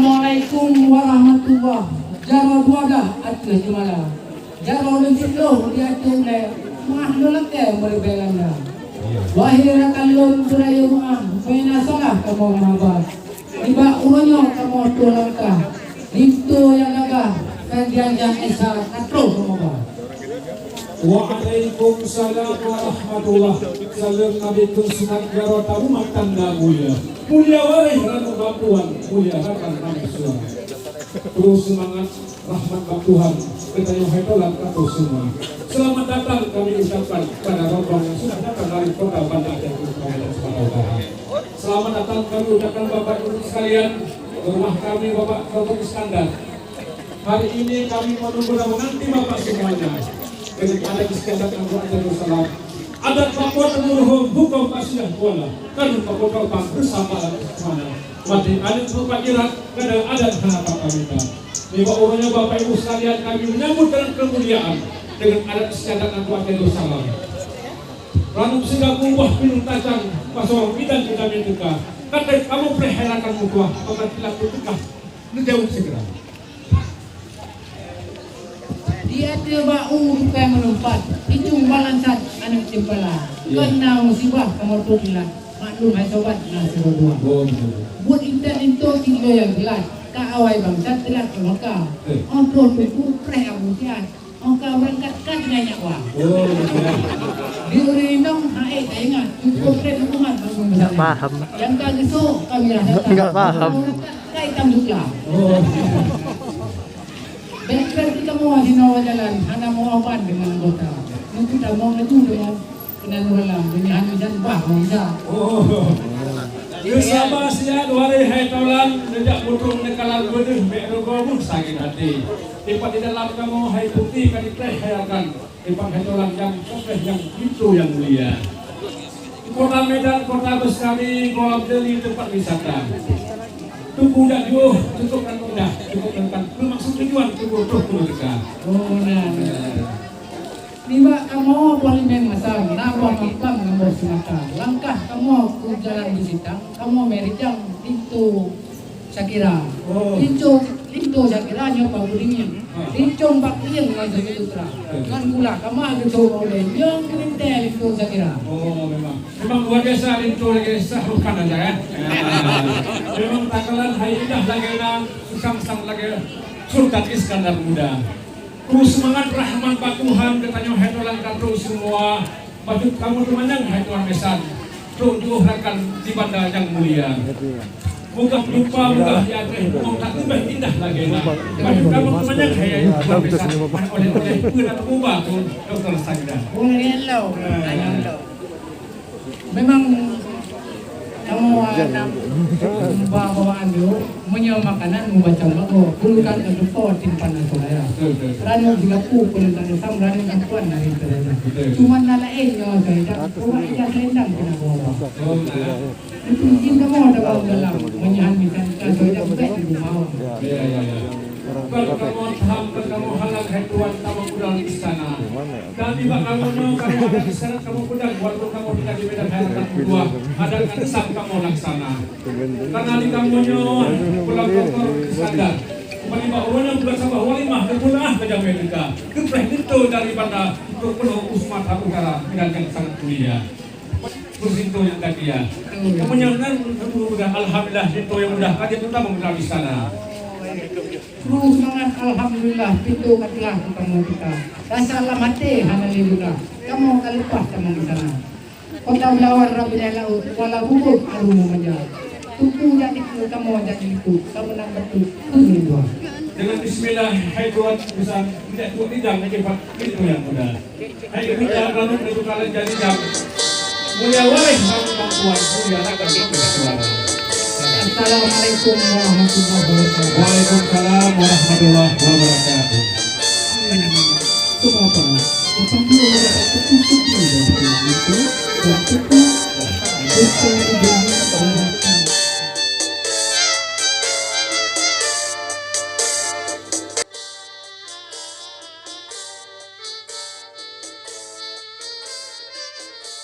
Assalamualaikum warahmatullahi Jaro duada atla jumala. Jaro lenjilo di atla mah nolate berbelanda. Wahira kalon burayo mah fena salah kamu mabas. Iba uronyo kamu tulangka. Itu yang agak kandian esa katro kamu ba. Waalaikumsalam warahmatullahi salam Nabi Tuhan Jaro tamu makan mulia. Mulia warai ranu bantuan mulia rakan kami semua. Terus semangat rahmat Tuhan kita yang hebat kata semua. Selamat datang kami ucapkan pada rombongan yang sudah datang dari kota Banda Aceh Utara. Selamat datang kami ucapkan Bapak Ibu sekalian ke rumah kami Bapak Dr. Iskandar. Hari ini kami menunggu dan menanti Bapak semuanya. Dengan ada Iskandar Abu Salam. Ada papua temurhum hukum asyah kuala. Kan papua kapang bersama mana. Mati ada berupa irat kadang ada harapan kami. Lima orangnya Bapak Ibu sekalian kami menyambut dengan kemuliaan dengan adat istiadat Abu Salam. Ranum sehingga buah pinung tajam pasang bidang kita minta. Kata kamu perhelakan muka akan dilakukan tukah. Menjauh segera. Dia tiba bukan melompat. Itu balansat anak cempala. Kena musibah kamu tulilah. Maklum hai sobat nasi dua. Buat intan itu tiga yang jelas. Kaawai bangsa telah ke Mekah. Untuk itu preh Abu Tian. Engkau berangkatkan banyak wang. Diurindong hae ingat. Itu preh hukuman bangun besar. Paham. Yang kagak so kami rasa. Enggak paham. Kaitan juga. Baiklah kita mau hinawa jalan, hana mau apa dengan anggota. Nanti kita mau itu dengan kenalan dengan hujan bah bisa. Bersama sia dua hari taulan sejak putung nekalan benih berogomun sakit hati. Tempat di dalam kamu hai putih kan diperhayakan. Tempat hai taulan yang sokeh yang itu yang mulia. Kota Medan, kota besar kami, Goa Beli tempat wisata. Tunggu dah jauh, cukupkan mudah, cukupkan bermaksud tujuan tunggu dekat. Oh nah. Lima kamu paling memasang, nama makam kamu semata. Langkah kamu ke jalan di Sitang, kamu merijang itu Syakira. Itu Syakira nyoba budingin. Lincong bak yang ngan itu terang. Kan gula kamu ada coba oleh yang kelintel itu Syakira. Oh memang luar biasa itu lagi bukan aja kan. Memang takalan hari indah lagi nang sang lagi Sultan Iskandar muda. Terus semangat rahman Pak Tuhan katanya hedolan katu semua. Patut kamu temanang hai Tuhan mesan. Tuh rakan di banda yang mulia. Muka lupa muka ya teh mau tak lebih indah lagi nah. Patut kamu temanang hai Tuhan mesan. Oleh pun ubah tuh Dr. Sagda. Hello. Memang kamu bawaan dulu menyewa makanan membaca bago puluhan untuk kau timpan saudara. Rano juga puluhan dari sam rano yang kuat dari saudara. Cuma nalain yang saya cuma ikan rendang kena bawa. Itu mungkin kamu ada bawa dalam menyahan misalnya saudara bukan di rumah. Kalau kamu halal hai Tuhan kamu pulang di sana. Kami bakal kamu ada di sana kamu pulang waktu kamu tidak di Medan harapan kedua ada kesam kamu laksana. Karena di kamunya pulang kotor sadar. Kembali bawahnya bulan sabah walimah dan pulang ke Amerika. Kepreh itu daripada penuh Usmat Utara Medan yang sangat mulia. Itu yang tadi ya. Kemenyangan alhamdulillah itu yang mudah kajian utama mudah di sana. Terus semangat alhamdulillah pintu katilah ketemu kita. Rasa lamate hana libura. Kamu kalipas kamu di sana. Kota melawar Rabbina laut wala hubub alumu menjauh. Tuku jadi kamu jadi itu. Kamu nak betul kedua. Dengan bismillah hai Tuhan bisa tidak tuh tidak cepat itu yang mudah. Hai kita lalu itu kalian jadi jam. Mulia warai kamu Tuhan mulia akan itu suara. Assalamualaikum warahmatullahi wabarakatuh. Waalaikumsalam warahmatullahi wabarakatuh.